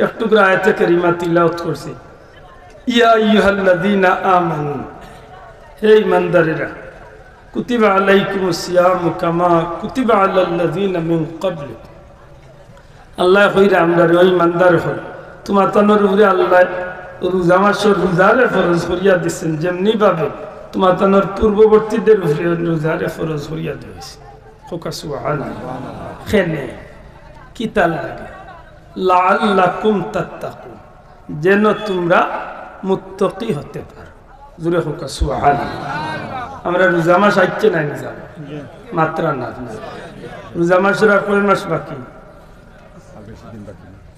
একটু করে আয়াতে কারিমা তিলাওয়াত করছি। ইয়া আইয়ুহাল্লাযীনা আমানু, হে ঈমানদারেরা, কুতিবা আলাইকুমুস সিয়ামু কামা কুতিবা আলাল্লাযীনা মিন ক্বাবলিকুম। আল্লাহ কইরা আমরা ওই ঈমানদার হল তোমার তনর উপরে আল্লাহ রোজা মাসের রোজারে ফরজ করিয়া দিচ্ছেন, যেমনি ভাবে তোমার তনর পূর্ববর্তীদের উপরে রোজারে ফরজ করিয়া দিয়েছে। খোকা সুবহানাল্লাহ। খেনে কিতাল লাগে লাআল্লাকুম তাত্তাকুন, যেন তোমরা মুত্তাকি হতে পারো। জোরে খোকা সুবহানাল্লাহ। আমরা রোজা মাস আইছে না নিজা মাত্রা না, রোজা মাসের আর কয় মাস বাকি?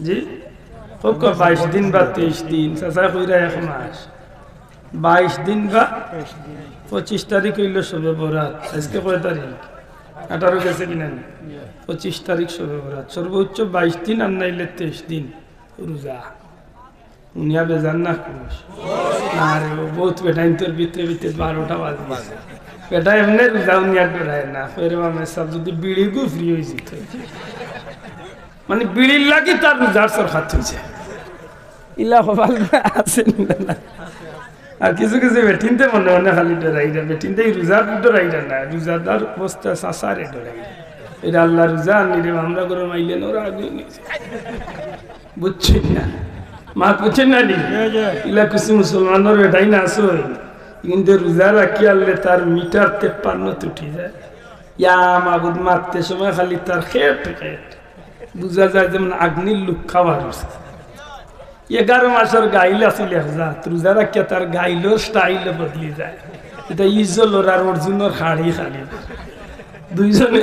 জি খোকা 22 দিন বা 23 দিন, চাচা কইরা 1 মাস 22 দিন বা 25 তারিখ হইল শবে বরাত। আজকে কয় তারিখ? 18 গেছে কিনা? 25 তারিখ শবে বরাত। সর্বোচ্চ 22 দিন আর নাইলে 23 দিন রোজা। উনিয়া বেজান না করিস না রে, বহুত বেটাইন তোর ভিতরে ভিতরে 12টা বাজবে। বেটা এমনি রোজা উনিয়া ডরায় না। ফের মামে সব যদি বিড়ি গুফরি হয়ে যেত, মানে বিড়ির লাগি তার রোজার সর খাত হয়েছে। ইলা হবাল আছে না। আর কিছু কিছু বেটিনতে মনে মনে খালি ডরাইরা, বেটিনতে রোজার ডরাইরা না, রোজাদার অবস্থা সাসারে ডরাইরা। এটা আল্লাহ রোজা নিরে আমরা করে মাইলেন ওরা আগে নিয়েছে, বুঝছেন না? মা বুঝছেন না? ইলা কিছু মুসলমানের বেটাই না আসো, কিন্তু রোজা রাখি আনলে তার মিটার 53 উঠে যায়। ইয়া মাবুদ মারতে সময় খালি তার খেট খেট বুঝা যায় যেমন আগ্নির লুক খাওয়ার। 11 মাসের গাইল আসিল রোজা রাখিয়া তার গাইলের স্টাইল বদলি যায়। এটা ইজল আর অর্জুনের হাড়ি খালি দুইজনে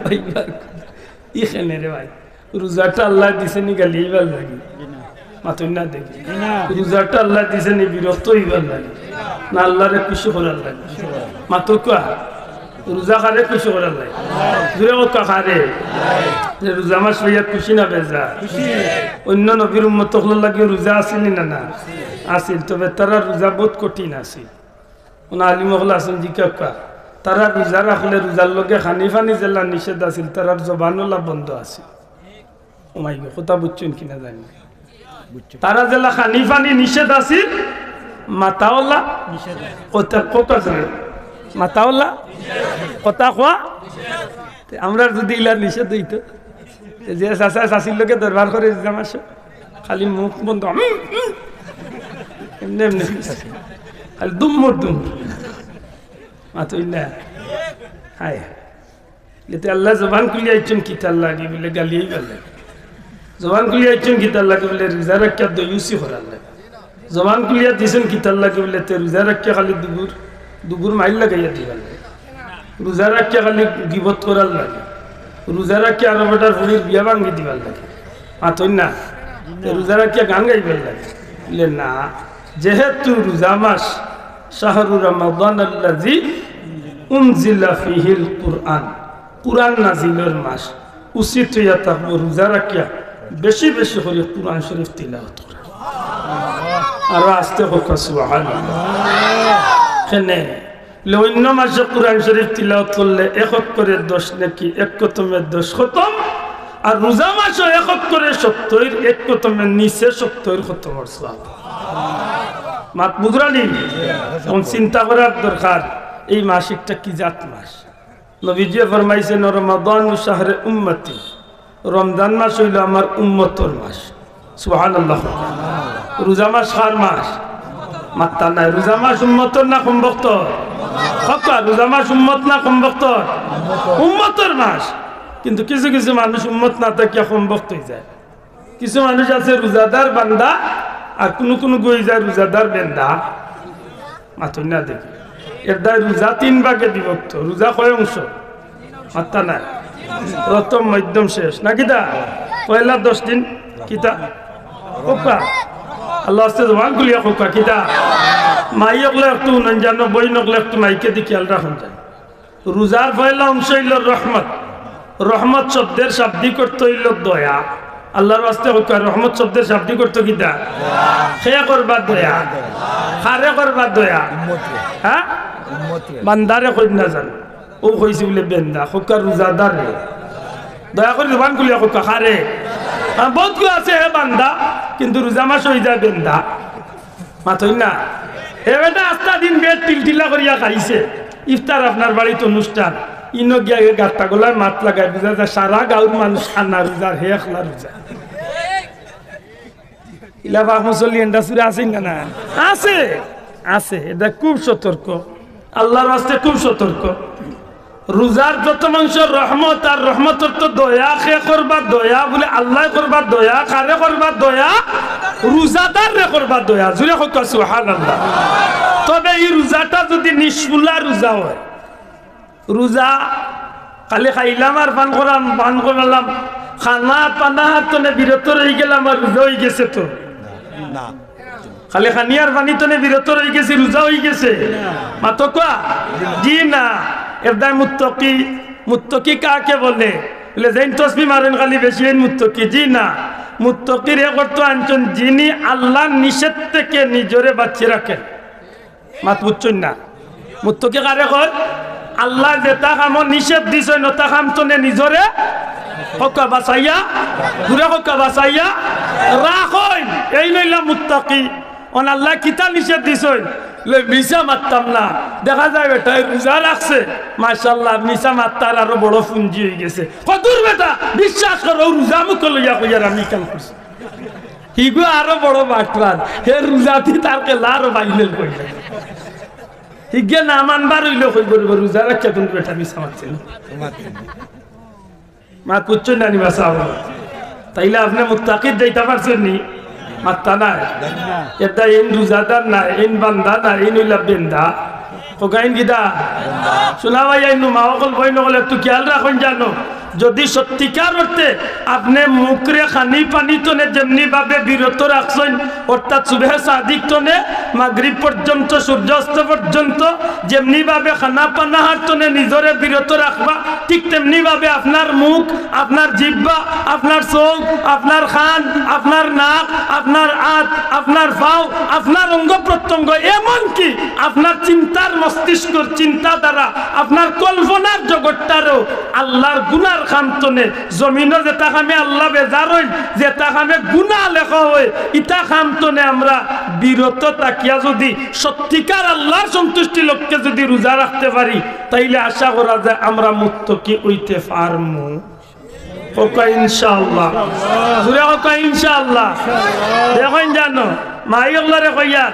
পাইবার ইখানে রে ভাই। রোজাটা আল্লাহ দিছে নি গালি এইবার লাগে মাতুন না দেখি, রোজাটা আল্লাহ দিছে নি বিরক্ত হইবার লাগে না, আল্লাহরে খুশি করার লাগে। মাতো কা রোজা খারে খুশি করার লাগে, জুড়ে ও কাখারে রোজা মাস হইয়া খুশি না বেজা? অন্য নবীর উম্মত লাগে রোজা আসেন না? না আসিল, তবে তারা রোজা বহুত কঠিন আসিল। ওনা আলিমহল আসেন জিজ্ঞাসা, তারা রোজা রাখলে রোজার লগে খানি ফানি জেলা নিষেধ আছিল, তারার জবানলা বন্ধ আছে। ওমাই কথা বুঝছেন কিনা জানি, তারা জেলা খানি ফানি নিষেধ আছিল, মাতাওলা কথা কথা মাতাওলা কথা খোয়া। আমরা যদি ইলার নিষেধ হইতো, যে চাচা চাচির লোকে দরবার করে জামাস খালি মুখ বন্ধ এমনি এমনি খালি দুমর দুমর মাতুই না। হায় এতে আল্লাহ জবান খুলিয়ে আইছেন কিতার লাগে বলে গালিয়েই লাগে, জবান খুলিয়ে আইছেন কিতার লাগে বলে রোজা রাখিয়া দইউসি করার লাগে, জবান খুলিয়া দিয়েছেন কিতার লাগে বলে তে রোজা রাখিয়া খালি দুগুর মাইল লাগাইয়া দিবার লাগে, রোজা রাখিয়া খালি গিবত করার লাগে, রোজা রাখিয়া আরো বেটার ফুড়ির বিয়া ভাঙ্গি দিবার লাগে। মাতুই না রোজা রাখিয়া গান গাইবার লাগে বলে না, যেহেতু রোজা মাস শাহরু রমাদান আল্লাযী উনজিলা ফীহিল কুরআন, কুরআন নাজিলের মাস, উচিত হইয়া থাকবো রোজা রাখিয়া বেশি বেশি করে কুরআন শরীফ তিলাওয়াত করা। আর আস্তে হোক সুবহানাল্লাহ। কেনে অন্য মাসে কুরআন শরীফ তিলাওয়াত করলে 1 করে 10 নাকি 1 কতমের 10 খতম, আর রোজা মাসে 1 করে 70 1 কতমের নিচে 70 খতমের সওয়াব। মাত বুঝরানি কোন চিন্তা করার দরকার, এই মাসিকটা কি জাত মাস? নবীজি ফরমাইছেন রমাদান শাহরে উম্মতি, রমজান মাস হইল আমার উম্মতর মাস। সুবহানাল্লাহ। রোজা মাস কার মাস? মাত্তা নাই। রোজা মাস উম্মতর না কমবক্তর? হকা রোজা মাস উম্মত না কমবক্তর? উম্মতর মাস। কিন্তু কিছু কিছু মানুষ উম্মত না থাকিয়া কমবক্ত হয়ে যায়। কিছু মানুষ আছে রোজাদার বান্দা, আর কোনো কোনো গই যায় রোজাদার বেন্দা। মাথুন না দেখি এর দায় রোজা 3 ভাগে বিভক্ত। রোজা কয় অংশ? মাত্তা নাই। প্রথম মধ্যম শেষ নাকি দা? পয়লা 10 দিন কিতা কোকা আল্লাহ আস্তে জবান খুলিয়া কোকা কিতা মাই অগলে একটু নন জানো, বই নগলে একটু মাইকে দি খেয়াল রাখুন যায়। রোজার পয়লা অংশ হইল রহমত। রহমত শব্দের শাব্দিক অর্থ হইল দয়া। আল্লাহর ওয়াস্তে কোকা রহমত শব্দের শাব্দিক অর্থ কিতা? খেয়া করবা দয়া, খারে করবা দয়া। হ্যাঁ বান্দারে কই না জান ও কইছি বলে বেন্দা কোকা রোজাদার দয়া করে জবান খুলিয়া কোকা খারে বহুত কেউ আছে হে বান্দা কিন্তু রোজা মাস হয়ে যায় বেন্দা মাথই না হে বেটা আস্তা দিন বেড টিলটিলা করিয়া খাইছে ইফতার আপনার বাড়িতে অনুষ্ঠান ইনো গিয়া গাট্টা গলায় মাত লাগায় বুঝা যায় সারা গাঁর মানুষ খানা রোজার হে খানা রোজা ইলাবা মুসল্লি এন্ডা সুরা আছে না আছে আছে এটা খুব সতর্ক আল্লাহর রাস্তায় খুব সতর্ক রোজার যত মানুষের রহমত আর রহমতের তো দয়া খে করবার দয়া বলে আল্লাহ করবার দয়া কারে করবার দয়া রোজাদার রে করবার দয়া জুড়ে হোক সুবহানাল্লাহ তবে এই রোজাটা যদি নিষ্ফুলা রোজা হয় রোজা খালি খাইলাম আর পান করলাম খানা পানা তো বিরত রয়ে গেলাম আর রোজা হয়ে গেছে তো না খালি খানিয়ার পানি তো বিরত রয়ে গেছে রোজা হয়ে গেছে মাতো কোয়া জি না এরদায় মুত্তকি কাকে বলে যেন তসবি মারেন খালি বেশি মুত্তকি জি না মুত্তকির এ করতো আনছেন যিনি আল্লাহ নিষেধ থেকে নিজরে বাঁচিয়ে রাখেন মাত বুঝছেন না মুত্তকি কারে কয় আল্লাহ যেটা কাম নিষেধ দিছে নতা কাম তো নিজরে হকা বাঁচাইয়া ঘুরে হকা বাঁচাইয়া রাখেন এই নইলা মুত্তকি অন আল্লাহ কিতা নিষেধ দিছেন মিশা মারতাম না দেখা যায় বেটা রোজা রাখছে মাশাআল্লাহ মিশা মারতার আরো বড় পুঞ্জি হয়ে গেছে কতদূর বেটা বিশ্বাস করো রোজা মুখ লইয়া কইয়ার আমি কাল করছি হিগো আরো বড় বাটরান হে রোজাতি তারকে লার বাইলেল কইলা হিগে না মানবার হইলো কই করব রোজা রাখছে তুমি বেটা মিশা মারছিল মা পুচ্ছ না নিবা সাহেব তাইলে আপনি মুত্তাকিদ দেইতা পারছেন নি মাত্তা নাই এটা ইন রোজাদার না ইন বান্দা না ইন হইলা বেন্দা কোকাইন গিদা শোনা ভাই আইনু মাওকল বই নগলে একটু খেয়াল রাখুন জানো যদি সত্যিকার অর্থে আপনি মুখরে খানি পানি তনে যেমনি ভাবে বিরত রাখছেন অর্থাৎ সুবহে সাদিক তনে মাগরিব পর্যন্ত সূর্যাস্ত পর্যন্ত যেমনি ভাবে খানা পানা তনে নিজরে বিরত রাখবা ঠিক তেমনি ভাবে আপনার মুখ আপনার জিহ্বা আপনার চোখ আপনার কান আপনার নাক আপনার হাত আপনার পাও আপনার অঙ্গ প্রত্যঙ্গ এমনকি আপনার চিন্তার মস্তিষ্কর চিন্তা দ্বারা আপনার কল্পনার জগৎটারও আল্লাহর গুনার খামতনে জমিনে যেটা খামে আল্লাহ বেজার হইল যেটা খামে গুনাহ লেখা হয় ইটা খামতনে আমরা বিরত তাকিয়া যদি সত্যিকার আল্লাহর সন্তুষ্টি লক্ষ্যে যদি রোজা রাখতে পারি তাইলে আশা করা যায় আমরা মুত্তাকি হইতে পারমু ওকা ইনশাআল্লাহ জুরে ওকা ইনশাআল্লাহ দেখেন জানো মাইগলারে কইয়া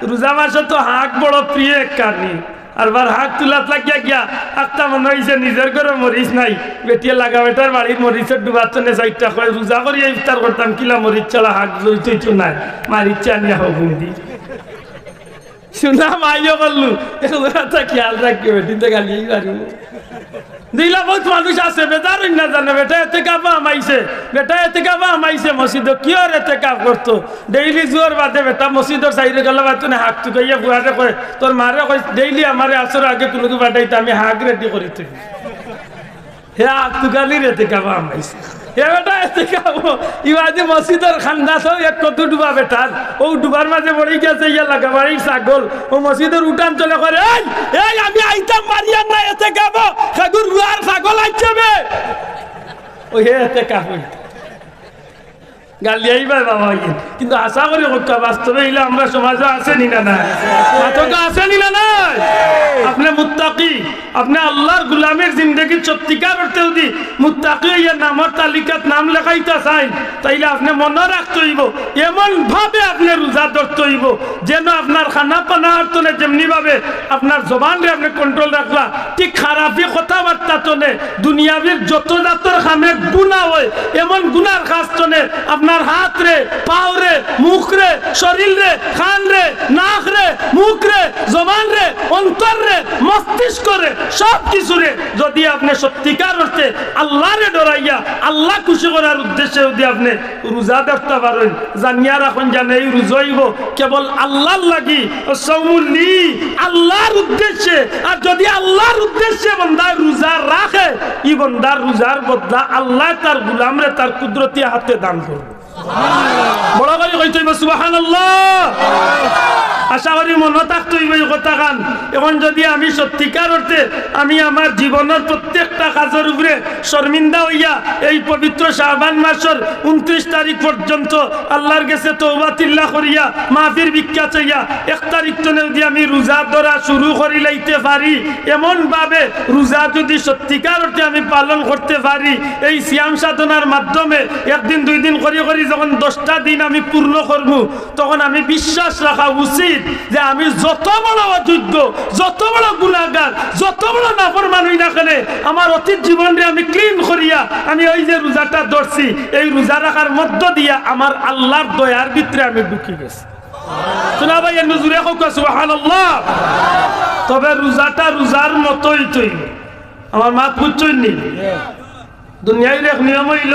রোজা মাসে তো হাক বড় প্রিয় এক কারণে আর বার হাক তুলাত লাগিয়া গিয়া একটা মনে হয়েছে নিজের ঘরে মরিচ নাই বেটিয়ে লাগা বেটার বাড়ির মরিচের ডুবাতনে চাইটা কয় রোজা করিয়া ইফতার করতাম কিলা মরিচ ছাড়া হাক জইতো নাই মারিচ আনিয়া হোক বুন্দি শুনা মাইও করলু একটা খেয়াল রাখবে বেটিতে গালিয়ে পারিব দিলা বহুত মানুষ আছে বেজার না জানে বেটা এতে কাপা আমাইছে বেটা এতে কাপা আমাইছে মসজিদ কি আর এতে কাপ করতো ডেইলি জোর বাদে বেটা মসজিদের সাইডে গেলে বাদ তুমি হাক টুকাইয়া বুয়ারে কয় তোর মারে কয় ডেইলি আমারে আসর আগে কোনো বাটাইতে আমি হাক রেডি করি তুই হে হাক টুকালি এতে কাপা আমাইছে হে বেটা এতে কাপো ইবাদি মসজিদের খান্দা তো এক কত ডুবা বেটার ও ডুবার মাঝে পড়ে গেছে ইয়া লাগা বাড়ির ছাগল ও মসজিদের উঠান চলে করে এই আমি আইতাম মারিয়ান না এতে কাপো খাগুর রুয়ার ছাগল আইছবে ও হে এতে কাপো গালি আইবার বাবা কিন্তু আশা করি হত্যা বাস্তবে এলে আমরা সমাজে আসেনি না না আসেনি না না আপনি মুত্তাকি আপনি আল্লাহর গুলামের জিন্দগি সত্যিকার অর্থে যদি মুত্তাকি হইয়া নামের তালিকাত নাম লেখাইতে চাই তাইলে আপনি মনে রাখতে হইব এমন ভাবে আপনি রোজা ধরতে হইব যেন আপনার খানা পানা তনে যেমনি ভাবে আপনার জবানরে আপনি কন্ট্রোল রাখলা ঠিক খারাপি কথাবার্তা তনে দুনিয়াবির যত জাতর খামে গুনাহ হয় এমন গুনার কাজ তনে আপনার হাত রে পাও রে মুখ রে শরীর রে কান রে নাক রে মুখ রে জবান রে অন্তর রে মস্তিষ্ক রে সব কিছু রে যদি আপনি সত্যিকার অর্থে আল্লাহরে ডরাইয়া আল্লাহ খুশি করার উদ্দেশ্যে যদি আপনি রোজা ধরতে পারেন জানিয়া রাখুন জানে এই রোজা হইব কেবল আল্লাহর লাগি সৌমুলি আল্লাহর উদ্দেশ্যে আর যদি আল্লাহর উদ্দেশ্যে বান্দা রোজা রাখে এই বান্দার রোজার বদলা আল্লাহ তার গোলামরে তার কুদরতি হাতে দান করবে বড় করে কইতে সুবহানাল্লাহ আশা করি মনে থাকতো এই কথা গান। এখন যদি আমি সত্যিকার অর্থে আমি আমার জীবনের প্রত্যেকটা কাজের উপরে শর্মিন্দা হইয়া এই পবিত্র শাবান মাসের 29 তারিখ পর্যন্ত আল্লাহর কাছে তওবাতিল্লাহ করিয়া মাফির ভিক্ষা চাইয়া 1 তারিখ তনে যদি আমি রোজা ধরা শুরু করি লাইতে পারি, এমন ভাবে রোজা যদি সত্যিকার অর্থে আমি পালন করতে পারি, এই সিয়াম সাধনার মাধ্যমে একদিন 2 দিন করি করি যখন 10টা দিন আমি পূর্ণ করব, তখন আমি বিশ্বাস রাখা উচিত যে আমি যত বড় অযোগ্য, যত বড় গুনাহগার, যত বড় নাফরমান হই না কেন, আমার অতীত জীবনে আমি ক্লিন করিয়া আমি ওই যে রোজাটা ধরছি, এই রোজা রাখার মধ্য দিয়া আমার আল্লাহর দয়ার ভিতরে আমি ঢুকে গেছি। শোনা ভাই নজরে হোক সুবহানাল্লাহ। তবে রোজাটা রোজার মতোই তৈরি, আমার মা বুঝছই নি। দুনিয়ার এক নিয়ম হইল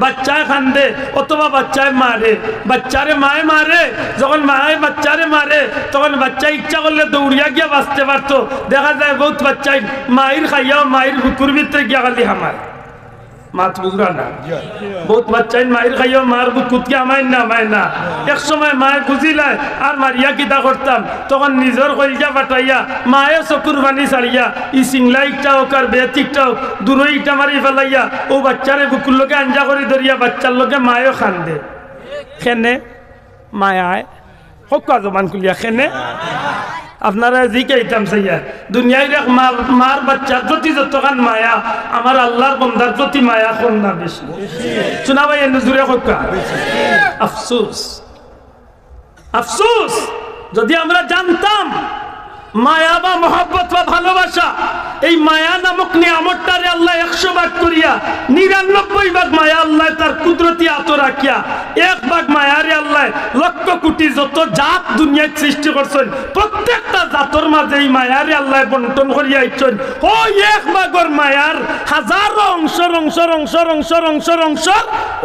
বাচ্চায় কান্দে অথবা বাচ্চায় মারে, বাচ্চারে মায়ে মারে, যখন মায়ে বাচ্চারে মারে তখন বাচ্চা ইচ্ছা করলে দৌড়িয়া গিয়া বাঁচতে পারতো। দেখা যায় বহুত বাচ্চাই মায়ের খাইয়াও মায়ের বুকুর ভিতরে গিয়া খালি হামায়, মাত বুঝরা না। বহুত বাচ্চাই মায়ের খাইয়াও মার বুকুতকে আমায় না আমায় না। এক সময় মায়ে বুঝিলায় আর মারিয়া কিতা করতাম, তখন নিজের কলিজা ফাটাইয়া মায়ে চকুর পানি ছাড়িয়া ই সিংলা ইটা হোক আর বেতিকটা হোক দূরে ইটা মারি ফেলাইয়া ও বাচ্চারে বুকুর লোকে আঞ্জা করে ধরিয়া বাচ্চার লোকে মায়েও খান্দে। খেনে মায়ায় হোক জমান কুলিয়া খেনে আপনারা জি কেতাম চাইয়া দুনিয়ায় দেখ মার বাচ্চার প্রতি যতখান মায়া আমার আল্লাহর বন্দার প্রতি মায়া কম না বেশি। শোনা ভাই নজরে হোকা। আফসোস আফসোস যদি আমরা জানতাম মায়া বা মহব্বত বা ভালোবাসা, এই মায়া নামক নিয়ামতটারে আল্লাহ 100 ভাগ করিয়া 99 ভাগ মায়া আল্লাহ তার কুদরতি হাতে রাখিয়া 1 ভাগ মায়ারে আল্লাহ লক্ষ কোটি যত জাত দুনিয়ায় সৃষ্টি করছেন, প্রত্যেকটা জাতর মাঝে এই মায়ারে আল্লাহ বন্টন করিয়া ইচ্ছেন। ওই 1 ভাগের মায়ার হাজারো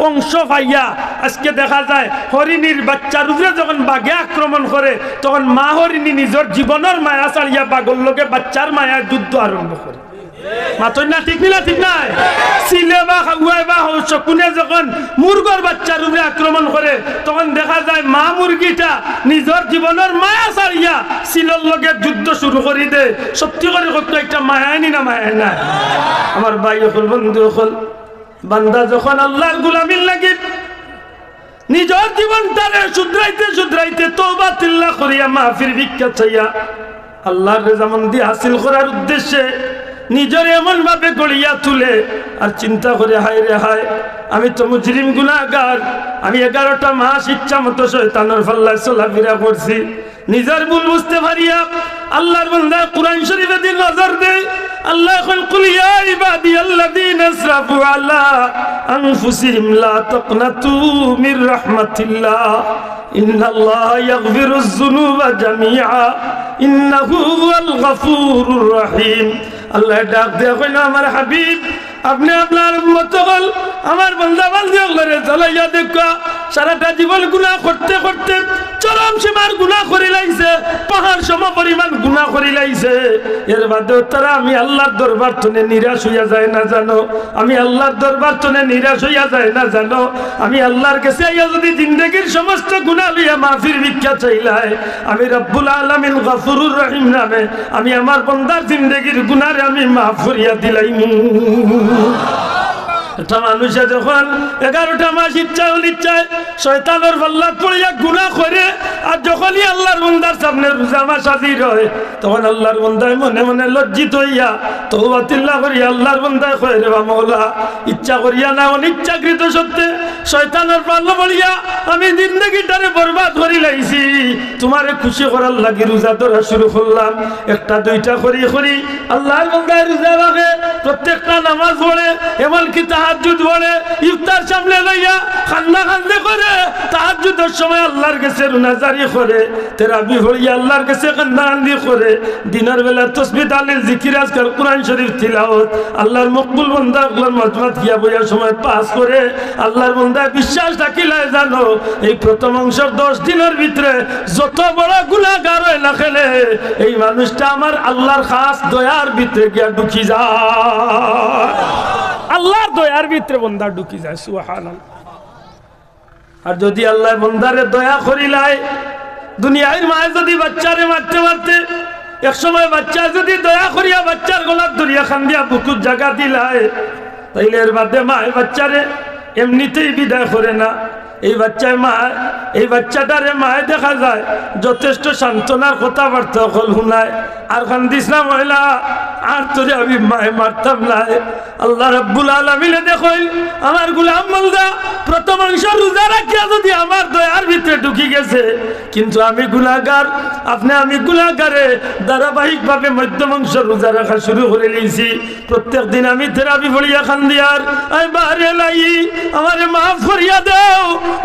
অংশ পাইয়া আজকে দেখা যায় হরিণীর বাচ্চার উপরে যখন বাঘে আক্রমণ করে তখন মা হরিণী নিজের জীবনের মায়া ছাড়িয়া বাঘর লোকে বাচ্চার মায়ার যুদ্ধ আরম্ভ করে। মাতই না ঠিক না ঠিক নাই? সিলে বা খাওয়াই বা শকুনে যখন মুরগর বাচ্চার উপরে আক্রমণ করে তখন দেখা যায় মা মুরগিটা নিজের জীবনের মায়া ছাড়িয়া সিলর লগে যুদ্ধ শুরু করে দে। সত্যি করে কত একটা মায়ানি না মায়া না। আমার ভাই হল বন্ধু হল বান্দা যখন আল্লাহর গোলামির লাগে নিজের জীবনটারে শুধরাইতে তওবাতিল্লাহ করিয়া মাফির ভিক্ষা চাইয়া আল্লাহর রেজামন্দি হাসিল করার উদ্দেশ্যে নিজের এমন ভাবে গড়িয়া তুলে আর চিন্তা করে হায় রে হায় আমি তো মুজরিম গুনাহগার, আমি 11টা মাস ইচ্ছা মতো শয়তানের ফাল্লায় চলাফেরা করছি। নিজের ভুল বুঝতে পারিয়া আল্লাহর বান্দা কুরআন শরীফে দিন নজর দেয়। আল্লাহ কল কুল ইয়া ইবাদিয়াল্লাযীনা আসরাফু আলা আনফুসিহিম লা তাকনাতু মির রাহমাতিল্লাহ ইন্নাল্লাহা ইয়াগফিরুয যুনুবা জামিআ ইন্নাহু হুয়াল গফুরুর রহিম। আল্লাহ ডাক দেয়া কইল আমার হাবিব আপনি আপনার উম্মত হল আমার বান্দা বান্দিগুলোরে জ্বালাইয়া দেখা সারাটা জীবন গুনাহ করতে করতে চরম সীমার গুনাহ করে লাইছে, পাহাড় সম পরিমাণ গুনাহ করে লাইছে। এর বাদে তারা আমি আল্লাহর দরবার তনে নিরাশ হইয়া যায় না জানো, আমি আল্লাহর দরবার তনে নিরাশ হইয়া যায় না জানো। আমি আল্লাহর কাছে আইয়া যদি জিন্দেগীর সমস্ত গুনাহ লইয়া মাফির ভিক্ষা চাইলাই, আমি রব্বুল আলামিন গফুরুর রহিম নামে আমি আমার বান্দার জিন্দেগীর গুনাহরে আমি মাফ করিয়া দিলাইম। একটা মানুষে যখন 11টা মাস ইচ্ছায় শয়তানের পাল্লাত পড়িয়া গুনাহ করে আর যখনই আল্লাহর বান্দার সামনে রোজা মাস হাজির হয় তখন আল্লাহর বান্দায় মনে মনে লজ্জিত হইয়া তওবাতিল্লাহ করিয়া আল্লাহর বান্দায় কয় রে মাওলা ইচ্ছা করিয়া না অনিচ্ছাকৃত সত্ত্বে শয়তানের পাল্লা পড়িয়া আমি জিন্দেগিটারে বরবাদ করে লাইছি, তোমারে খুশি করার লাগি রোজা ধরা শুরু করলাম। 1টা 2টা করি আল্লাহর বান্দায় রোজা রাখে, প্রত্যেকটা নামাজ পড়ে, এমনকি তাহাজ্জুদ পড়ে, ইফতার সামনে লইয়া কান্না করে তাহাজ্জুদের সময় আল্লাহর কাছে রুনাজারি করে, তারাবি পড়িয়া আল্লাহর কাছে কান্নাকান্দি করে, দিনের বেলা তাসবিহ তাহলিল জিকির আজকার কোরআন শরীফ তিলাওয়াত আল্লাহর মকবুল বান্দা আল্লাহর মজমাত কিয়া বইয়া সময় পাস করে আল্লাহর বান্দা বিশ্বাস থাকিলে জানো এই প্রথম অংশের 10 দিনের ভিতরে যত বড় গুনাহগার হয় না খেলে এই মানুষটা আমার আল্লাহর খাস দয়ার ভিতরে গিয়া ঢুকি যায়। আল্লাহর দয়ার ভিতরে বান্দা ঢুকি যায় সুবহানাল্লাহ। আর যদি আল্লাহ বান্দারে দয়া করিলাই দুনিয়ার মায়ে যদি বাচ্চারে মারতে মারতে এক সময় বাচ্চা যদি দয়া করিয়া বাচ্চার গলার দরিয়া খান দিয়া বুকুর জায়গা দিলায়, তাইলে এর বাদে মায়ে বাচ্চারে এমনিতেই বিদায় করে না। এই বাচ্চায় মা, এই বাচ্চাটারে মায়ে দেখা যায় যথেষ্ট সান্ত্বনার কথাবার্তা হল শুনায়, আর কান্দিস না মহিলা, আর তোরে আমি মায়ে মারতাম না। আল্লাহ রাব্বুল আলামিনে দেখইল আমার গোলাম বান্দা প্রথম অংশ রোজা রাখিয়া যদি আমার দয়ার ভিতরে ঢুকি গেছে, কিন্তু আমি গুনাহগার, আপনি আমি গুনাহগারে ধারাবাহিকভাবে মধ্যম অংশ রোজা রাখা শুরু করে নিয়েছি। প্রত্যেক দিন আমি থেরাপি পড়িয়া খান্দিয়ার আই বারে লাই আমারে মাফ করিয়া দেও,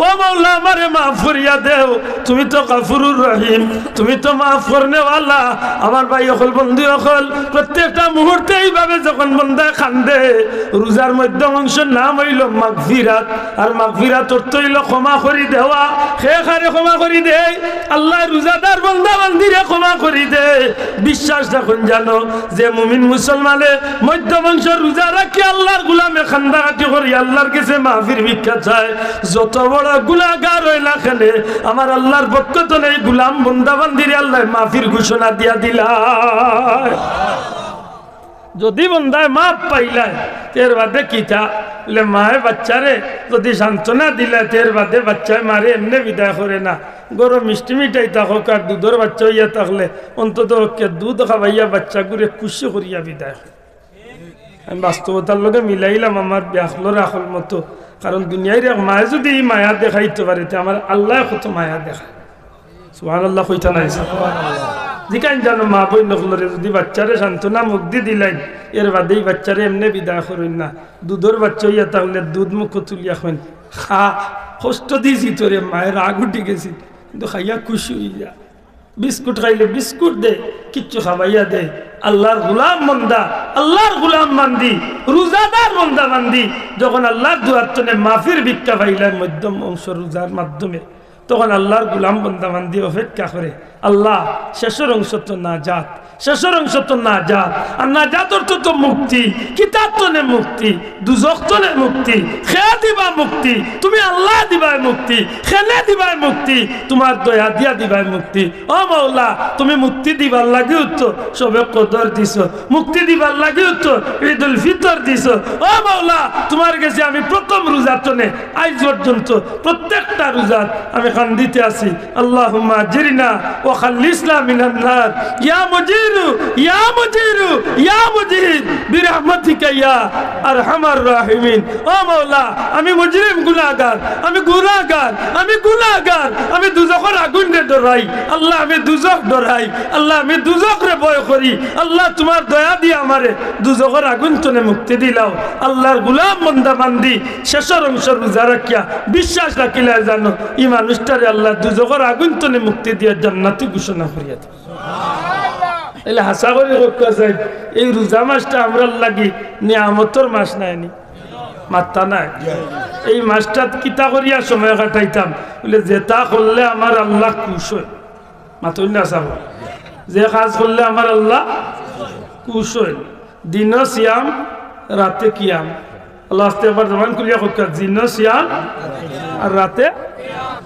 ও মাওলা আমারে মাফ করিয়া দেও, তুমি তো গফুরুর রহিম, তুমি তো মাফ করনেওয়ালা। আমার ভাই অকল বন্ধু অকল প্রত্যেকটা মুহূর্তে এইভাবে যখন বন্দা কান্দে, রোজার মধ্যম অংশের নাম হইল মাগফিরাত, আর মাগফিরাত অর্থ হইল ক্ষমা করি দেওয়া। খেখারে ক্ষমা করি দে আল্লাহ, রোজাদার বন্দা বান্দিরে ক্ষমা করি দে। বিশ্বাস রাখুন জানো যে মুমিন মুসলমানে মধ্যম অংশ রোজা রাখি আল্লাহর গোলামে খান্দাকাটি করি আল্লাহর কাছে মাফির ভিক্ষা চায়, যত বড় গুনাহগার হই না কেন আমার আল্লাহর পক্ষ তো নেই গোলাম বন্দা বান্দিরে আল্লাহ মাফির ঘোষণা দিয়া দিলা। যদি বন্দায় মাপ পাইলায় তের বাদে কিতা বলে মায়ে বাচ্চারে যদি সান্ত্বনা দিলা, তের বাদে বাচ্চায় মারে এমনি বিদায় করে না। গরম মিষ্টি মিঠাই থাকুক আর দুধের বাচ্চা হইয়া থাকলে অন্তত দুধ খাবাইয়া বাচ্চা করে খুশি করিয়া বিদায়। আমি বাস্তবতার লগে মিলাইলাম আমার ব্যাখলোর আসল মতো, কারণ দুনিয়ার এক মায়ে যদি মায়া দেখাইতে পারে আমার আল্লাহ কত মায়া দেখায়। সুবহানাল্লাহ কইতা নাই জিকান জানো মা বই নকলরে যদি বাচ্চারে সান্ত্বনা মুক্তি দিলেন, এর বাদেই বাচ্চারে এমনি বিদায় করেন না। দুধের বাচ্চা হইয়া তাহলে দুধ মুখ তুলিয়া খান, খা কষ্ট দিয়েছি তোরে, মায়ের আগ উঠে গেছি কিন্তু খাইয়া খুশি হইয়া। বিস্কুট খাইলে বিস্কুট দে, কিচ্ছু খাবাইয়া দে। আল্লাহর গোলাম বান্দা, আল্লাহর গোলাম বান্দি, রোজাদার বান্দা বান্দি যখন আল্লাহর দুয়ার তনে মাফির ভিক্ষা পাইলেন মধ্যম অংশ রোজার মাধ্যমে, তখন আল্লাহর গোলাম বান্দা বান্দি অপেক্ষা করে আল্লাহ শেষের অংশ তো না যাত, শেষের অংশ তো না যাত, আর না যাত অর্থ তো মুক্তি, কিতাব তনে মুক্তি, দুজখ তনে মুক্তি, খেয়া দিবা মুক্তি, তুমি আল্লাহ দিবাই মুক্তি, খেলে দিবাই মুক্তি, তোমার দয়া দিয়া দিবাই মুক্তি। ও মাওলা তুমি মুক্তি দিবার লাগিও তো সবে কদর দিছ, মুক্তি দিবার লাগিও তো ঈদুল ফিতর দিছ। ও মাওলা তোমার কাছে আমি প্রথম রোজার তনে আজ পর্যন্ত প্রত্যেকটা রোজার আমি কান্দিতে আছি। আল্লাহুম্মা আজরিনা ওয়া খাল্লিসনা মিনান নার ইয়া মুজিরু ইয়া মুজিরু ইয়া মুজির বিরহমাতিকা ইয়া আরহামার রাহিমিন। ও মাওলা আমি মুজরিম গুনাহগার, আমি গুনাহগার, আমি গুনাহগার, আমি দুজখের আগুনে ডরাই আল্লাহ, আমি দুজখ ডরাই আল্লাহ, আমি দুজখরে ভয় করি আল্লাহ। তোমার দয়া দিয়ে আমারে দুজখের আগুন তনে মুক্তি দিলাও। আল্লাহর গোলাম বান্দা বান্দি শেষের অংশ রোজা রাখিয়া বিশ্বাস রাখিলে জানো এই মানুষটারে আল্লাহ দুজখের আগুন তনে মুক্তি দিয়ে জান্নাতি ঘোষণা করিয়া দেয়। এলে হাসা করে রক্ষা চাই এই রোজা মাসটা আমরা লাগি নিয়ামতর মাস নাইনি, মাত্তা নাই। এই মাসটা কিতা করিয়া সময় কাটাইতাম বলে যেটা করলে আমার আল্লাহ খুশ হয়, মাতই না চাব, যে কাজ করলে আমার আল্লাহ খুশ হয়। দিন সিয়াম রাতে কিয়াম, আল্লাহ আস্তে আবার জমান করিয়া রক্ষা, দিন সিয়াম আর রাতে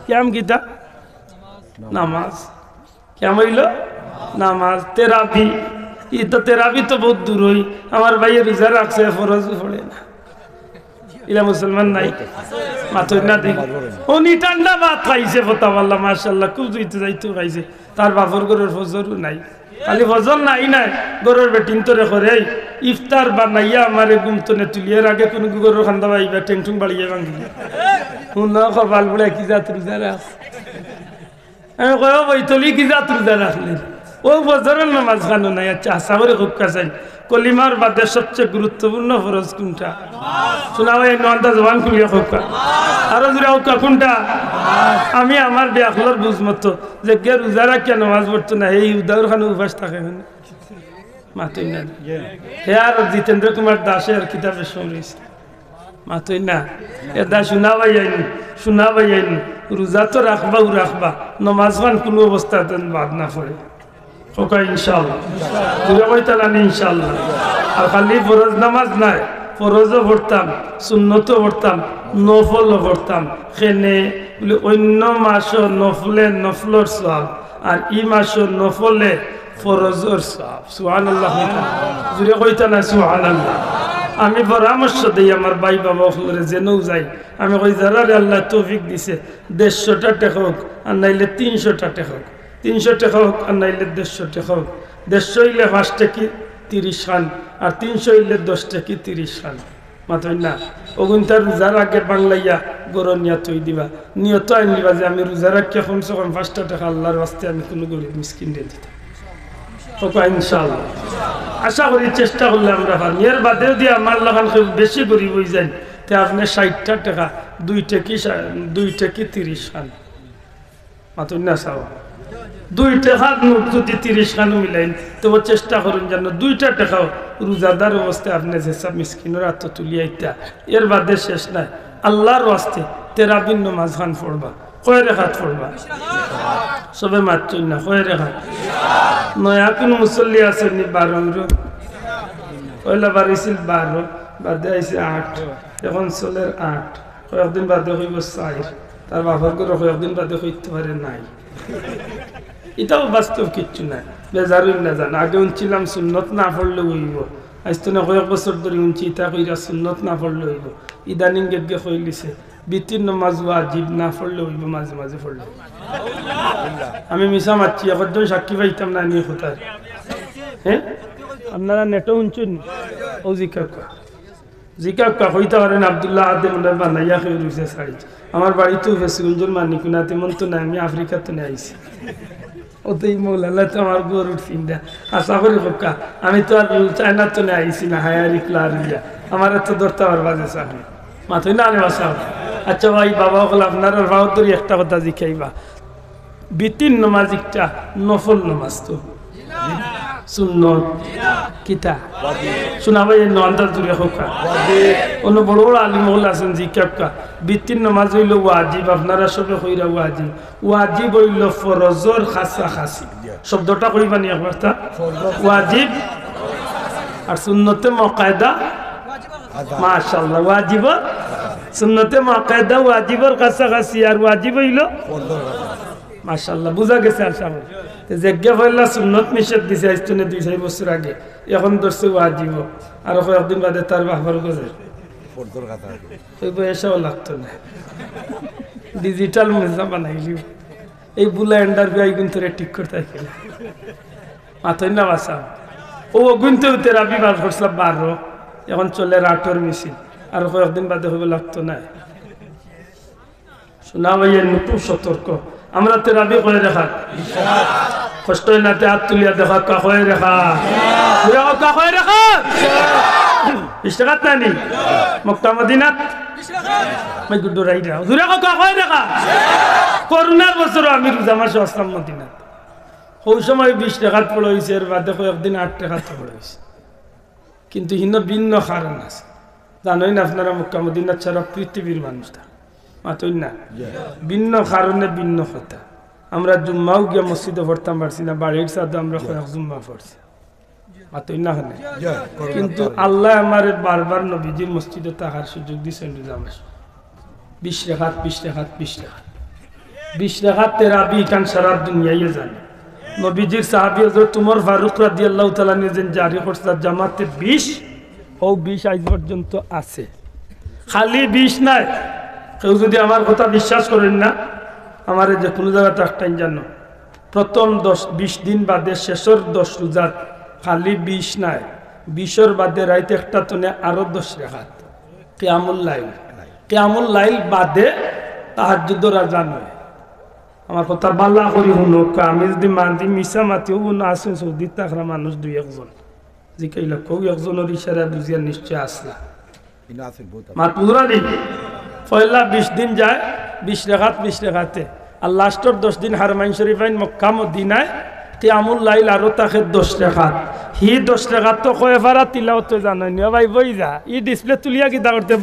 কিয়াম। কিতা নামাজ, কিয়াম হইল নামাজ। তেরাবি, ই তো তেরাবি তো বহুত দূর হই, আমার ভাইয়ের রোজা রাখছে ফরজ পড়ে না, ইলা মুসলমান নাই, মাথর না দেখি উনি ঠান্ডা ভাত খাইছে ফতাওয়াল্লাহ মাশাআল্লাহ, খুব জুইতে যাইতে খাইছে, তার বাপর ঘরের ফজরও নাই, খালি ফজর নাই নাই ঘরের বেটিন তোরে করে ইফতার বানাইয়া আমারে গুমতনে তুলিয়ার আগে কোনো গরুর খান্দা পাইবা টেংটুং বাড়িয়ে ভাঙি শুনা কপাল বলে কি জাত রোজা রাখ। আমি কয় বৈতলি কি জাত রোজা রাখলেন, ও ফজরের নামাজ খানো নাই। আচ্ছা আশা করে খুব কাছে কলিমার বাদে সবচেয়ে গুরুত্বপূর্ণ ফরজ কোনটা শোনা ভাই? নন্দা জবান খুলিয়া খোকা আরো জোরে হোকা কোনটা? আমি আমার বেআখলার বুঝ মতো যে কে রোজা রাখিয়া নামাজ পড়তো না এই উদাহরণ খানো উপাস থাকে মাতই না। হে আর জিতেন্দ্র কুমার দাসের কিতাবে শুনিস মাতই না, এটা শোনা ভাই আইন, শোনা ভাই আইন রোজা তো রাখবা ও রাখবা, নমাজ খান কোনো অবস্থাতে বাদ না পড়ে হোকা ইনশাআল্লাহ, দূরে বইতালানি ইনশাআল্লাহ। আর খালি ফরজ নামাজ নাই, ফরজও পড়তাম সুন্নতও পড়তাম নফলও পড়তাম খেনে বলে অন্য মাসও নফলে নফলর সওয়াব আর ই মাসও নফলে ফরজর সওয়াব সুবহানাল্লাহ জুড়ে কইতা না সুবহানাল্লাহ আমি পরামর্শ দিই আমার ভাই বাবা হলরে জেনেও যাই আমি কই যারা আল্লাহ তৌফিক দিছে 150টা টাকা হোক আর নাইলে 300টা টাকা হোক 300 টাকা হোক আর নাইলে 150 টাকা হোক 150 হইলে 5 টাকি 30 খান আর 300 হইলে 10 টাকি 30 খান মাত্র না ওগুনটা রোজার আগে বাংলাইয়া গরম নিয়ত হই দিবা নিয়ত আইন দিবা যে আমি রোজা রাখিয়া কমসে কম 5টা টাকা আল্লাহর ওয়াস্তে আমি কোনো গরিব মিসকিন দিয়ে দিতাম ইনশাআল্লাহ আশা করি চেষ্টা করলে আমরা পারি এর বাদেও দিয়ে আমার লাগান বেশি গরিব হয়ে যায় তে আপনি 60টা টাকা 2 টাকি 30 খান মাত্র না চাও 2 টাকার নোট যদি 30 খান মিলাইন তবে চেষ্টা করুন যেন 2টা টাকাও রোজাদার অবস্থায় আপনি যেসব মিসকিনের হাত তুলিয়া ইত্যা এর বাদে শেষ নাই আল্লাহর ওয়াস্তে তেরাবিন নামাজ খান পড়বা কয় রেখাত পড়বা সবে মাত্র না কয় রেখাত নয়া কোন মুসল্লি আছে নি 12 পয়লা বাড়িছিল 12 বাদে আইছে 8 এখন চলের 8 কয়েকদিন বাদে হইব 4 তার বাবার করে কয়েকদিন বাদে হইতে পারে নাই এটাও বাস্তব কিচ্ছু নাই বেজারুই না জান আগে উনছিলাম সুন্নত না পড়লে হইব আজ তো না কয়েক বছর ধরে উনছি ইটা কইরা সুন্নত না পড়লে হইব ইদানিং গেগে কইলিছে বিতির নামাজ ওয়াজিব না পড়লে হইব মাঝে মাঝে পড়লে আমি মিশা মারছি একজন সাক্ষী পাইতাম না নিয়ে কোথায় হ্যাঁ আপনারা নেটও উনছুন ও জিকা হইতে পারেন আব্দুল্লাহ আদেম বানাইয়া খেয়ে রয়েছে শাড়ি আমার বাড়িতেও ফেসগুঞ্জুর মানিকুনা তেমন তো না আমি আফ্রিকাতে নিয়ে আইছি ওতেই মৌলালা তো আমার গরুর চিন্তা আশা করি হোকা আমি তো আর চায়না তো নিয়ে আইছি না হায়ারি ক্লারিয়া আমার এত ধরতে পারবা যে চাকরি মাথই না আনে বাসা আচ্ছা ভাই বাবা হল আপনার বাহাদুরি একটা কথা জিখাইবা বিতিন নামাজ একটা নফল নামাজ তো সুন্নত কিতা শোনাবাই নন্দার দূরে হোকা অন্য বড় বড় আলিম হল আছেন জিকাবকা বিতিন নামাজ হইল ওয়াজিব আপনারা সবে কইরা ওয়াজিব হইল ফরজর খাসা খাসি শব্দটা কইবা নি একবার তা ওয়াজিব আর সুন্নতে মুকাদ্দা মাশাআল্লাহ ওয়াজিব সুন্নতে মুকাদ্দা ওয়াজিবর খাসা খাসি আর ওয়াজিব হইল মাশাআল্লাহ বুঝা গেছে আশা করি যেজ্ঞা পয়লা সুন্নত নিষেধ দিছে আইস্তনে 2-4 বছর আগে এখন ধরছে ওয়াজিব আর কয়েকদিন বাদে তার বাবার গজে ফরজর কথা ওই বয়সও লাগতো না ডিজিটাল মুজা বানাইলি এই বুলা এন্ডারভিউ আই কিন্তু ঠিক করতে থাকে মাথই না বাসা ও গুনতে তেরাবি বার করছিলাম 12 এখন চলে 8 মিছিল আর কয়েকদিন বাদে হইব লাগতো না শোনা ভাইয়ের নতুন সতর্ক আমরা তেরাবি করে দেখা কষ্ট না তে হাত তুলিয়া দেখা কাকয়ে রেখা কাকয়ে রেখা ইশতাকাত নানি মক্কা মদিনাত মাই গুড্ডু রাইডা জুরে কাকয়ে রেখা করোনার বছর আমি রোজা মাসে আসলাম মদিনাত ওই সময় 20 টাকা পড়াইছে এর বাদে কয়েকদিন 8 টাকা পড়াইছে কিন্তু হিন্ন ভিন্ন কারণ আছে জানেন আপনারা মক্কা মদিনাত ছাড়া পৃথিবীর মানুষটা মাতই না ভিন্ন কারণে ভিন্ন কথা আমরা জুম্মাও গিয়া মসজিদে পড়তাম পারছি না বাড়ির সাথে আমরা কয়েক জুম্মা পড়ছি মাতই না হলে কিন্তু আল্লাহ আমার বারবার নবীজির মসজিদে থাকার সুযোগ দিয়েছেন রোজা মাস 20 রাকাত 20 রাকাত 20 রাকাত 20 রাকাত তেরাবি কান সারা দুনিয়ায় জানে নবীজির সাহাবী হযরত উমর ফারুক রাদিয়াল্লাহু তাআলা নিজেন জারি করছে জামাতে 20 ও 20 আজ পর্যন্ত আছে খালি 20 নাই কেউ যদি আমার কথা বিশ্বাস করেন না আমার যে কোনো জায়গাতে একটাই জানো প্রথম 10-20 দিন বাদে শেষের 10 রোজাত খালি 20 নাই 20-এর বাদে রাইতে একটা তনে আরো 10 রাকাত কিয়ামুল লাইল বাদে তাহাজ্জুদের আযান হয় আমার কথা বাল্লা করি শুনো আমি যদি মানদি মিশা মাতিও না আসুন সৌদি তাকরা মানুষ 2-1 জিকাইলা কেউ একজনের ইশারা বুঝিয়া নিশ্চয় আসলা মাতমুরা নেই পয়লা 20 দিন যায় 20 রাকাত 20 রাকাতে আর লাস্টের 10 দিন হারমাইন শরীফাইন মক্কা মদিনায় কিয়ামুল লাইল আরো তাকে 10 রাকাত হি 10 রাকাত তো কয় ফারা তিলাওয়াত জানাই নি ভাই বই যা ই ডিসপ্লে তুলিয়া কি দা করতে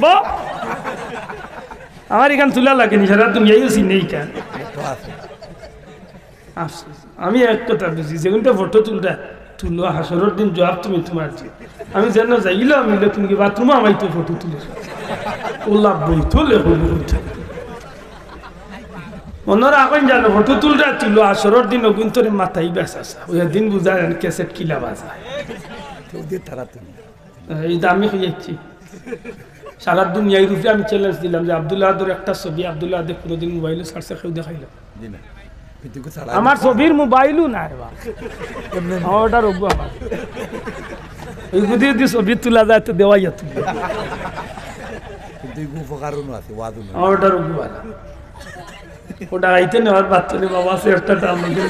আমার এখান তুলা লাগেনি সারা দুনিয়ায় চিনেই কেন আমি এক কথা বুঝি যেগুনটা ফটো তুলটা তুলো হাসরের দিন জবাব তুমি তোমার আমি যেন যাইলে আমি তুমি কি বাথরুমে আমাই তো ফটো তুলে ওলা বই তোলে ওনারা এখন জানো ফটো তুলরা তুলো হাসরের দিন অগুন্তরে মাথায় বেসা ওই দিন বুঝা যান ক্যাসেট কিলা বাজা এই দামি হয়ে যাচ্ছি সারা দুনিয়ার রূপে আমি চ্যালেঞ্জ দিলাম যে আব্দুল্লাহ আদর একটা ছবি আব্দুল্লাহ আদে কোনোদিন মোবাইলে ছাড়ছে কেউ দেখাইলাম আমার ছবির মোবাইলও নাই ওটা রোগ আমার ওই বুদ্ধি যদি ছবি তোলা যায় তো দেওয়াই তুলবে ওটা রোগ ওটা আইতে নেওয়ার বাচ্চারে বাবা চেষ্টাটা আমাকে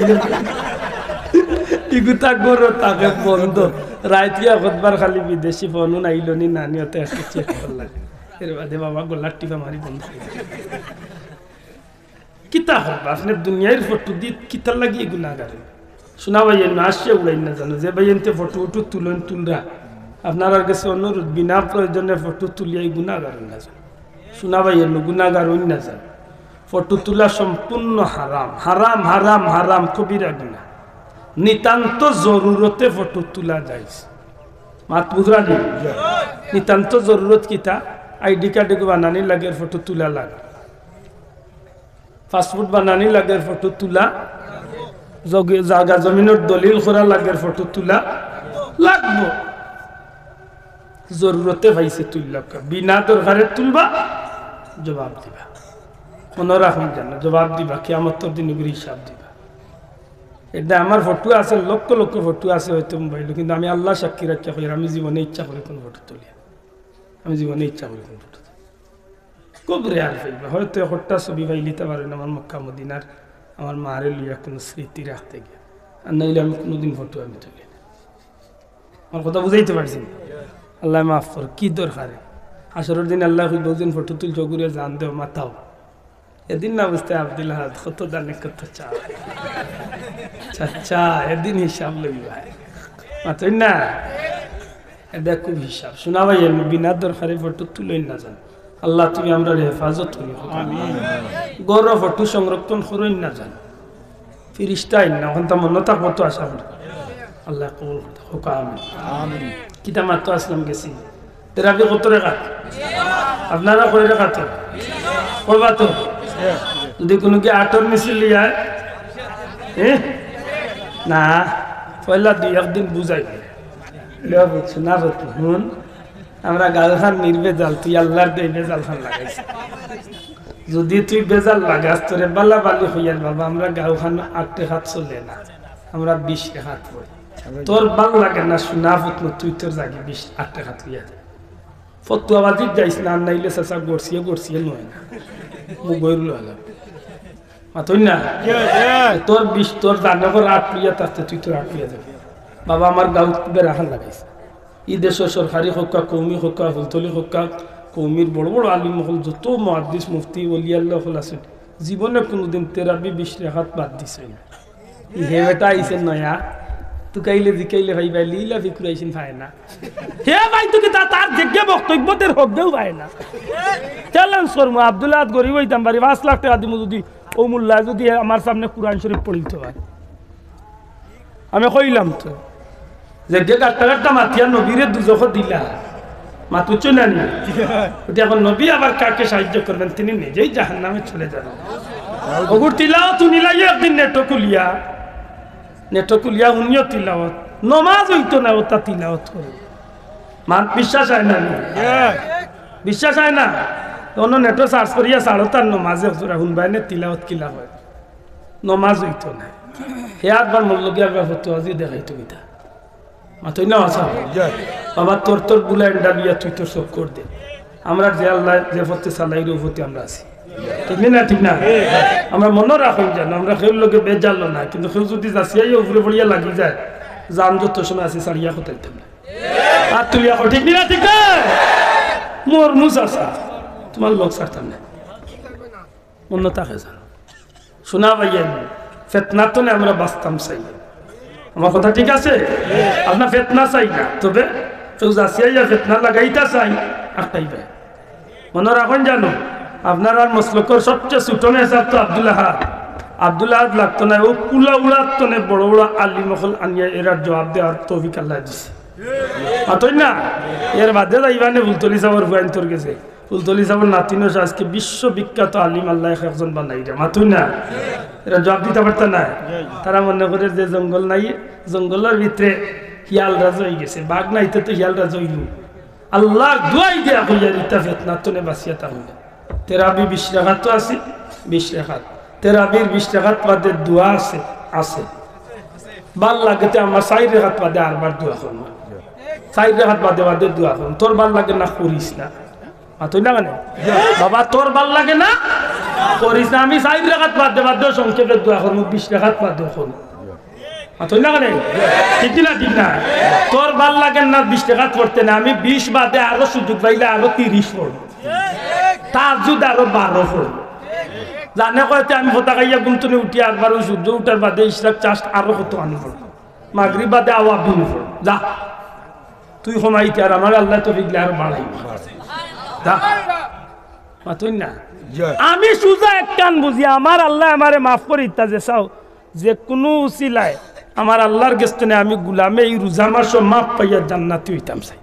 টিকুতা গরো তাকে বন্ধ রাইতিয়া কতবার খালি বিদেশি ফোনও নাইল নি নানিয়তে একটু চেক করলাম এর বাদে বাবা গলার টিপা মারি বন্ধ কিতা হবে আপনার দুনিয়ার ফটো দি কিতা লাগিয়ে গুণাগার শোনা ভাই না আসছে উড়াই না জানো যে ভাই এনতে ফটো উঠু তুলন তুলরা আপনার কাছে অনুরোধ বিনা প্রয়োজনে ফটো তুলিয়াই গুণাগার না জানো শোনা ভাই গুণাগার না জানো ফটো তোলা সম্পূর্ণ হারাম হারাম হারাম হারাম কবিরা গুনাহ নিতান্ত জরুরতে ফটো তোলা যায় মাত বুঝরা নি নিতান্ত জরুরত কিতা আইডি কার্ড বানানি লাগে ফটো তোলা লাগে পাসপোর্ট বানানি লাগে ফটো তোলা জায়গা জমিনের দলিল করা লাগে ফটো তোলা লাগবো জরুরতে ভাইছে তুললা বিনা দরকারে তুলবা জবাব দিবা মনে রাখুন জানো জবাব দিবা কিয়ামতের দিন হিসাব দিবা এটা আমার ফটো আছে লক্ষ লক্ষ ফটো আছে হয়তো মোবাইলে কিন্তু আমি আল্লাহ সাক্ষী রাখা করি আমি জীবনে ইচ্ছা করে কোন ফটো তুলি আমি জীবনে ইচ্ছা করে কোন ফটো তুলি খুব রেয়ার ফেলবে হয়তো একটা ছবি ভাই নিতে পারেন আমার মক্কা মদিনার আমার মারে লিয়া কোনো স্মৃতি রাখতে গিয়ে আর নাইলে আমি কোনোদিন ফটো আমি তুলি না আমার কথা বুঝাইতে পারছি না আল্লাহ মাফ কর কি দরকার আসরের দিন আল্লাহ দুদিন ফটো তুলছো ঘুরে জান দেও মাথাও এদিন না বুঝতে আব্দুল্লাহ কত দানে কত চা আচ্ছা এদিন হিসাব লই ভাই মাতই না এটা খুব হিসাব শোনা ভাই বিনা দরকারে ফটো তুলই না জান আল্লাহ তুমি আমরা হেফাজত করি গৌর ফটো সংরক্ষণ করই না জান ফিরিস্তা আইন না ওখান মনে থাকবো তো আশা করি আল্লাহ কবুল হোক আমিন কিতা মাত্র আসলাম গেছি তেরাবি কত রেখা আপনারা করে রেখা তো করবা তো যদি কোনো কি আটর মিছিল লিয়ায় না পয়লা দুই একদিন বুঝাই বুঝছো না বুঝছো শুন আমরা গাল খান নির্বেজাল তুই আল্লাহর দে বেজাল খান লাগাইছি যদি তুই বেজাল লাগাস তোরে বালা বালি হইয়ার বাবা আমরা গাও খান 8 হাত চলে না আমরা 20 হাত পড়ি তোর ভাল লাগে না শোনা ফুটলো তুই তোর জায়গায় 8 হাত হইয়া যায় ফতুয়াবাজি যাইস না নাইলে চাচা গড়ছিয়ে নয় না মুখ বইরুল হলো মাতই না তোর 20 তোর জানা করে 8 লিয়া তাতে তুই তোর 8 লিয়া যাবে বাবা আমার গাঁও বেড়া খান লাগাইছে ই দেশের সরকারি হক্কা কৌমি হক্কা হুলতলি হক্কা কৌমির বড় বড় আলিম হল যত মুহাদ্দিস মুফতি ওলি আল্লাহ হল আছেন জীবনে কোনোদিন তেরাবি 20 রেখাত বাদ দিছে না ই হেটা আইছে নয়া তু কাইলে জিকাইলে ভাই ভাই লীলা ফিকুরাইছেন ভাই না হে ভাই তুই তার দেখে বক্তব্য তের হক দেও ভাই না চ্যালেঞ্জ করমু আব্দুল্লাহ গরিব হইতাম বাড়ি 5 লাখ টাকা দিমু যদি ও মোল্লা যদি আমার সামনে কুরআন শরীফ পড়িতে হয় আমি কইলাম তো যে গাট্টা মাতিয়া নবীরে দুজখ দিলা মাতুচ্ছ না নি ওটা এখন নবী আবার কাকে সাহায্য করবেন তিনি নিজেই জাহান্নামে চলে যাবেন ওগুর তিলাওয়াত নিলাই একদিন নেটকুলিয়া উনিও তিলাওয়াত নমাজ হইতো না ওটা তিলাওয়াত করে মান বিশ্বাস হয় না বিশ্বাস হয় না অন্য নেটো সার্চ করিয়া সাড়ো তার নমাজে শুনবাই নে তিলাওয়াত কিলা হয় নমাজ হইতো না হে একবার মল্লগিয়া ফটো আজি দেখাইতো কিতা মাতই না আসা বাবা তোর তোর বুলাই ডাবিয়া তুই তোর সব কর দে আমরা যে আল্লাহ যে ফতে সালাই রূপতে আমরা আছি ঠিক না ঠিক না আমরা মনে রাখুন জানো আমরা খেল লোকে বেজাল না কিন্তু খেল যদি যাচ্ছিয়াই উপরে পড়িয়া লাগি যায় জান যত সময় আছে সারিয়া কোথাইতাম না আর তুলিয়া ঠিক না ঠিক না মোর মুস আসা তোমার লোক সারতাম না মনে থাকে জানো শোনা ভাইয়া ফেতনা তো না আমরা বাঁচতাম চাই আমার কথা ঠিক আছে আপনার ফেতনা চাই না তবে কেউ যাচ্ছিয়া ফেতনা লাগাইতা চাই আটটাইবে মনে রাখুন জানো আপনার আর মসলকর সবচেয়ে ছোট মেসাব তো আব্দুল্লাহ আব্দুল্লাহ লাগতো না, ও কুলা উড়াতো না, বড় বড় আলী মহল আনিয়া এরা জবাব দেওয়ার তৌফিক আল্লাহ দিছে। মাতই না এর বাদে যাইবানে ফুলতলি সাহর ভুয়াইন তোর গেছে, ফুলতলি সাহর নাতিনস আজকে বিশ্ববিখ্যাত আলিম আল্লাহ একজন বানাই রে। মাতই না এরা জবাব দিতে পারত না। তারা মনে করে যে জঙ্গল নাই, জঙ্গলের ভিতরে হিয়াল রাজ হয়ে গেছে, বাঘ নাইতে তো হিয়াল রাজ হইল। আল্লাহ দুয়াই দেয়া হইয়া রিতা ফেতনা তোনে বাঁচিয়া তাহলে তেরাবি 20 রাকাত তো আছে, 20 রাকাত তেরাবির 20 রাকাত বাদে দোয়া আছে আছে ভাল লাগতে আমার 4 রাকাত বাদে আরবার দোয়া করব, 4 রাকাত বাদে বাদে দোয়া করব। তোর ভাল লাগে না করিস না, মাতই না কেন বাবা, তোর ভাল লাগে না করিস না। আমি 4 রাকাত বাদে বাদে সংক্ষেপে দোয়া করব, 20 রাকাত বাদে করব, মাতই না কেন ঠিক না ঠিক না। তোর ভাল লাগে না 20 রাকাত পড়তে না, আমি 20 বাদে আরো সুযোগ পাইলে আরো 30 পড়ব, তাহাজ্জুদ আরো 12 পড়ব। জানে কয়তে আমি ফোটা খাইয়া ঘুমতুনে উঠি আরবার সূর্য উঠার বাদে ইশরাক চাষ আরো কত আনি পড়ব, মাগরিব বাদে আওয়া বিন পড়ব। যা তুই কমাইতে আর আমার আল্লাহ তো বিগলে আর বাড়াই যা, মাতই না। আমি সুজা এক কান বুঝি আমার আল্লাহ আমারে মাফ করে ইত্তা যে চাও যে কোনো উসিলায় আমার আল্লাহর গেস্তনে আমি গুলামে এই রোজা মাস মাপ পাইয়া জান্নাতি হইতাম চাই।